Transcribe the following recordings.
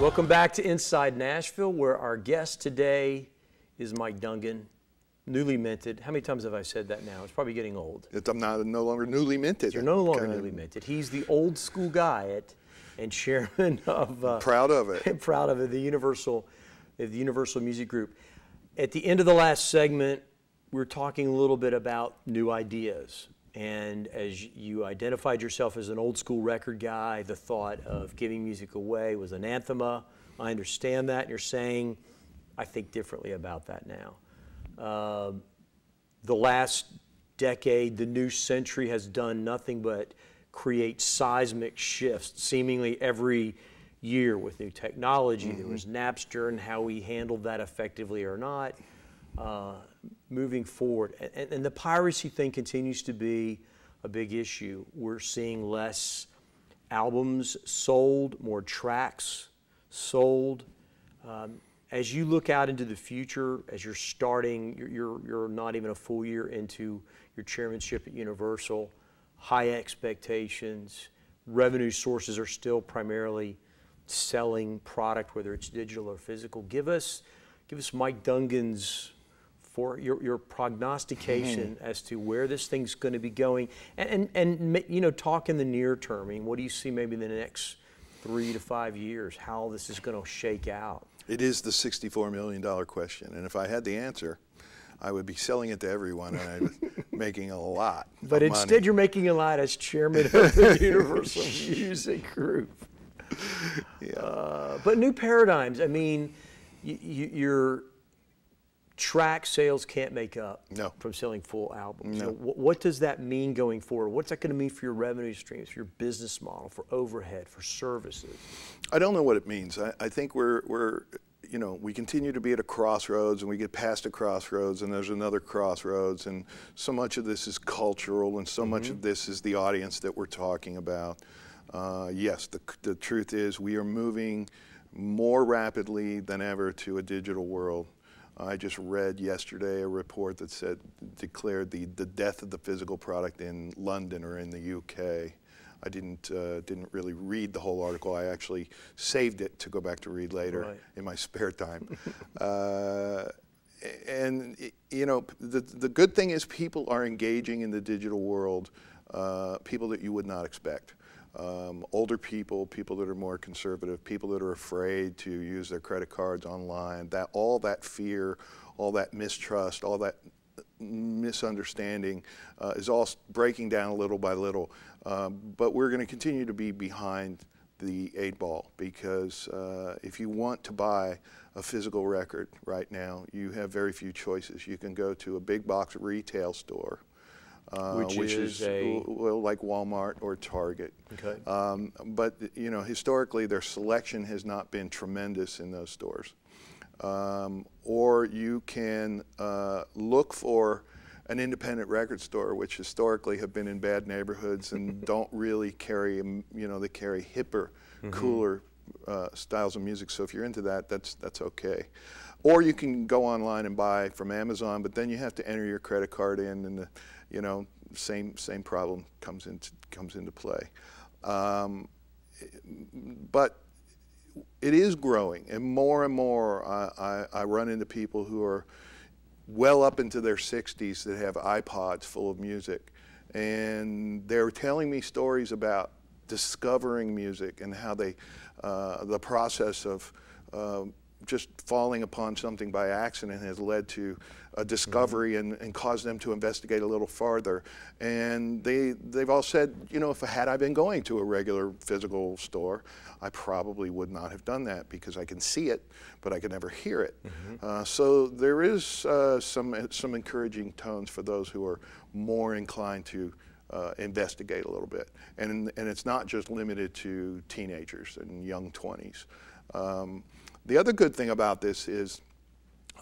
Welcome back to Inside Nashville, where our guest today is Mike Dungan, newly minted. How many times have I said that now? It's probably getting old. I'm no longer newly minted. You're no longer newly minted. He's the old school guy and chairman of. Proud of it. Proud of it. The Universal Music Group. At the end of the last segment, we're talking a little bit about new ideas. And as you identified yourself as an old school record guy, the thought of giving music away was anathema. I understand that. And you're saying, I think differently about that now. The last decade, the new century has done nothing but create seismic shifts, seemingly every year with new technology. There was Napster and how we handled that effectively or not. Moving forward, and the piracy thing continues to be a big issue. We're seeing less albums sold, more tracks sold. As you look out into the future, as you're starting, you're not even a full year into your chairmanship at Universal, high expectations, revenue sources are still primarily selling product, whether it's digital or physical. Give us Mike Dungan's for your prognostication as to where this thing's going to be going, and you know, talk in the near term. I mean, what do you see maybe in the next 3 to 5 years, how this is going to shake out? It is the $64 million question, and if I had the answer, I would be selling it to everyone, and I'd be making a lot But of instead, money. you're making a lot as chairman of the Universal Music Group. Yeah. But new paradigms. I mean, your track sales can't make up from selling full albums. No. So what does that mean going forward? What's that going to mean for your revenue streams, for your business model, for overhead, for services? I don't know what it means. I think we continue to be at a crossroads, and we get past a crossroads, and there's another crossroads, and so much of this is cultural, and so much of this is the audience that we're talking about. Yes, the truth is we are moving more rapidly than ever to a digital world. I just read yesterday a report that declared the death of the physical product in London or in the UK. I didn't really read the whole article. I actually saved it to go back to read later in my spare time. And you know, the good thing is people are engaging in the digital world, people that you would not expect. Older people that are more conservative, people that are afraid to use their credit cards online, all that fear, all that mistrust, all that misunderstanding is all breaking down little by little. But we're going to continue to be behind the 8 ball, because if you want to buy a physical record right now, you have very few choices. You can go to a big box retail store, which is well, like Walmart or Target. Okay. But you know, historically, their selection has not been tremendous in those stores. Or you can look for an independent record store, which historically have been in bad neighborhoods and don't really carry, you know, they carry hipper, cooler styles of music. So if you're into that, that's okay. Or you can go online and buy from Amazon, but then you have to enter your credit card in, and you know, same problem comes into play. But it is growing, and more I run into people who are well up into their 60s that have iPods full of music, and they're telling me stories about discovering music and how they, the process of just falling upon something by accident has led to a discovery and caused them to investigate a little farther. And they've all said, you know, had I been going to a regular physical store, I probably would not have done that, because I can see it, but I can never hear it. So there is some encouraging tones for those who are more inclined to investigate a little bit. And it's not just limited to teenagers and young 20s. The other good thing about this is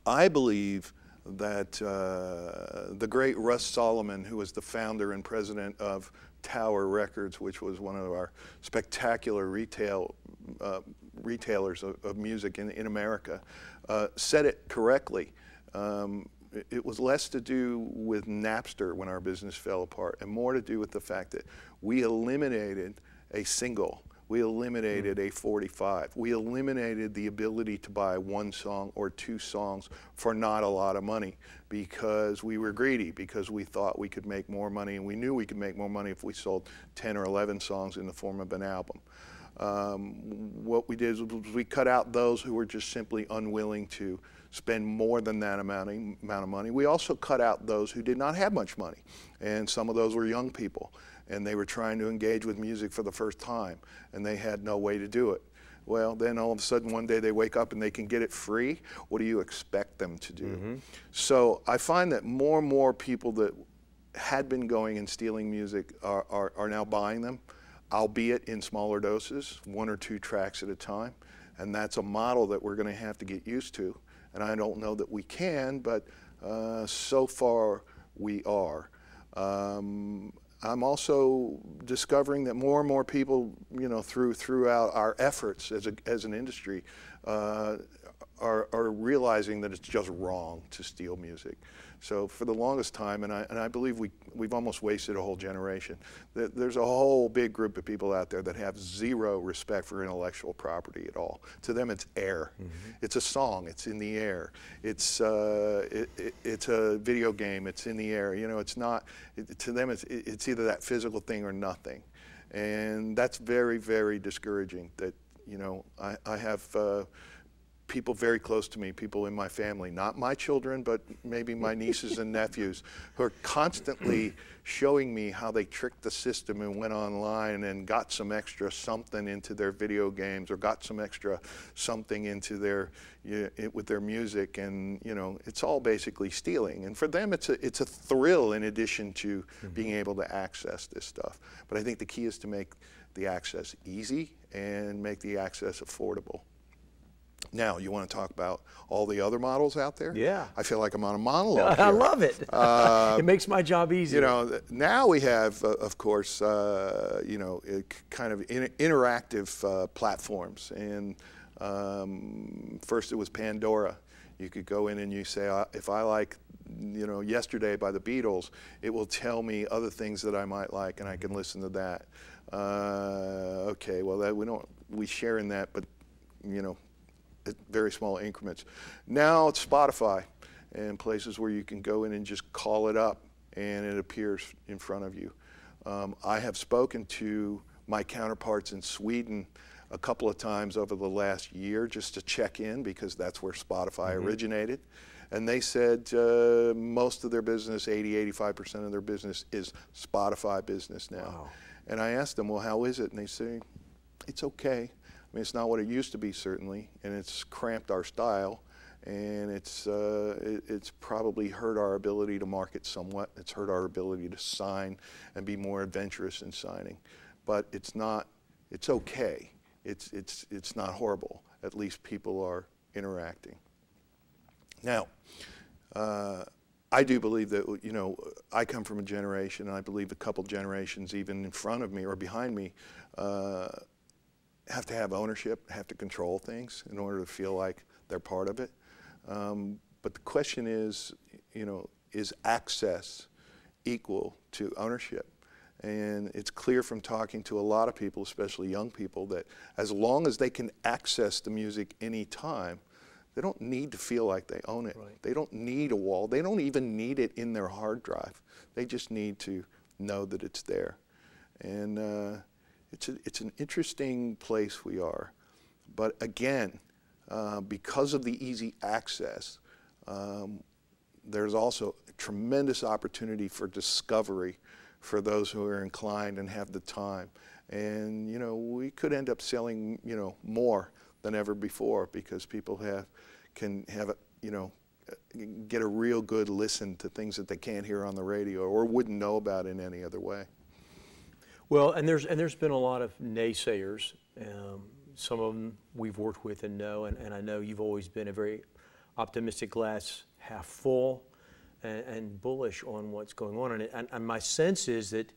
I believe that the great Russ Solomon, who was the founder and president of Tower Records, which was one of our spectacular retailers of music in America, said it correctly. It was less to do with Napster when our business fell apart, and more to do with the fact that we eliminated a single. We eliminated a 45. We eliminated the ability to buy one song or two songs for not a lot of money because we were greedy, because we thought we could make more money, and we knew we could make more money if we sold 10 or 11 songs in the form of an album. What we did was we cut out those who were just simply unwilling to spend more than that amount of money. We also cut out those who did not have much money, and some of those were young people, and they were trying to engage with music for the first time, and they had no way to do it. Well, then all of a sudden one day they wake up and they can get it free. What do you expect them to do? So I find that more and more people that had been going and stealing music are now buying them, albeit in smaller doses, 1 or 2 tracks at a time. And that's a model that we're going to have to get used to. And I don't know that we can, but so far we are. I'm also discovering that more and more people, you know, throughout our efforts as an industry, are realizing that it's just wrong to steal music. So for the longest time, and I believe we've almost wasted a whole generation. There's a whole big group of people out there that have zero respect for intellectual property at all. To them, it's air. It's a song. It's in the air. It's a video game. It's in the air. You know, it's not. To them, it's either that physical thing or nothing, and that's very, very discouraging. That, you know, I have. People very close to me, people in my family, not my children, but maybe my nieces and nephews, who are constantly showing me how they tricked the system and went online and got some extra something into their video games, or got some extra something into their, with their music, and you know, it's all basically stealing. And for them, it's a thrill in addition to being able to access this stuff. But I think the key is to make the access easy and make the access affordable. Now, you want to talk about all the other models out there? Yeah. I feel like I'm on a monologue here. I love it. It makes my job easier. You know, now we have, of course, you know, kind of interactive platforms. And first it was Pandora. You could go in and you say, if I like, you know, Yesterday by the Beatles, it will tell me other things that I might like, and I can listen to that. Okay, well, we share in that, but, you know, very small increments. Now it's Spotify and places where you can go in and just call it up and it appears in front of you. I have spoken to my counterparts in Sweden a couple of times over the last year just to check in, because that's where Spotify originated. And they said most of their business, 80–85% of their business, is Spotify business now. Wow. And I asked them, well, how is it? And they say, it's okay. I mean, it's not what it used to be, certainly, and it's cramped our style, and it's probably hurt our ability to market somewhat. It's hurt our ability to sign and be more adventurous in signing. But it's not. It's okay. It's not horrible. At least people are interacting. Now, I do believe that, you know, I come from a generation, and I believe a couple generations even in front of me or behind me, have to have ownership, have to control things in order to feel like they're part of it. But the question is, you know, is access equal to ownership? And it's clear from talking to a lot of people, especially young people, that as long as they can access the music anytime, they don't need to feel like they own it. Right. They don't need a wall. They don't even need it in their hard drive. They just need to know that it's there. And it's an interesting place we are. But again, because of the easy access, there's also a tremendous opportunity for discovery for those who are inclined and have the time. And, you know, we could end up selling, you know, more than ever before, because people can have, you know, get a real good listen to things that they can't hear on the radio or wouldn't know about in any other way. Well, and there's been a lot of naysayers. Some of them we've worked with and know, and I know you've always been a very optimistic, glass half full, and bullish on what's going on. And my sense is that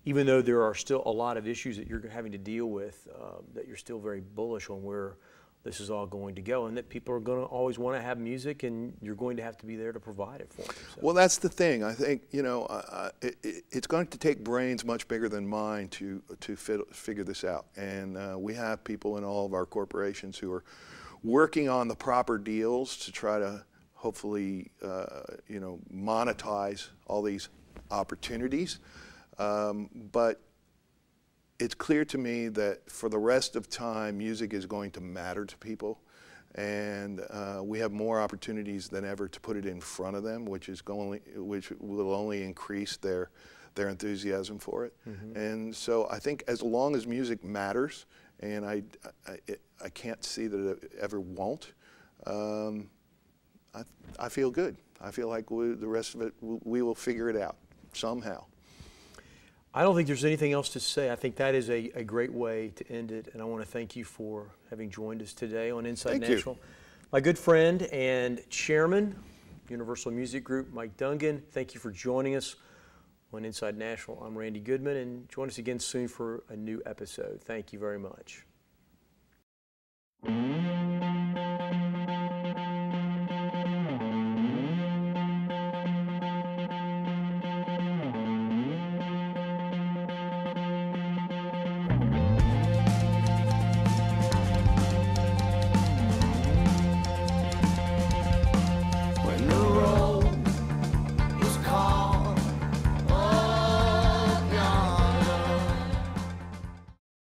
even though there are still a lot of issues that you're having to deal with, that you're still very bullish on where this is all going to go, and that people are going to always want to have music, and you're going to have to be there to provide it for them. So. Well, that's the thing. I think, you know, it's going to take brains much bigger than mine to figure this out. And we have people in all of our corporations who are working on the proper deals to try to hopefully, you know, monetize all these opportunities. But it's clear to me that for the rest of time, music is going to matter to people, and we have more opportunities than ever to put it in front of them, which will only increase their enthusiasm for it. Mm-hmm. And so I think as long as music matters, and I can't see that it ever won't, I feel good. I feel like the rest of it, we will figure it out somehow. I don't think there's anything else to say. I think that is a great way to end it, and I want to thank you for having joined us today on Inside Nashville. My good friend and chairman, Universal Music Group, Mike Dungan, thank you for joining us on Inside Nashville. I'm Randy Goodman, and join us again soon for a new episode. Thank you very much.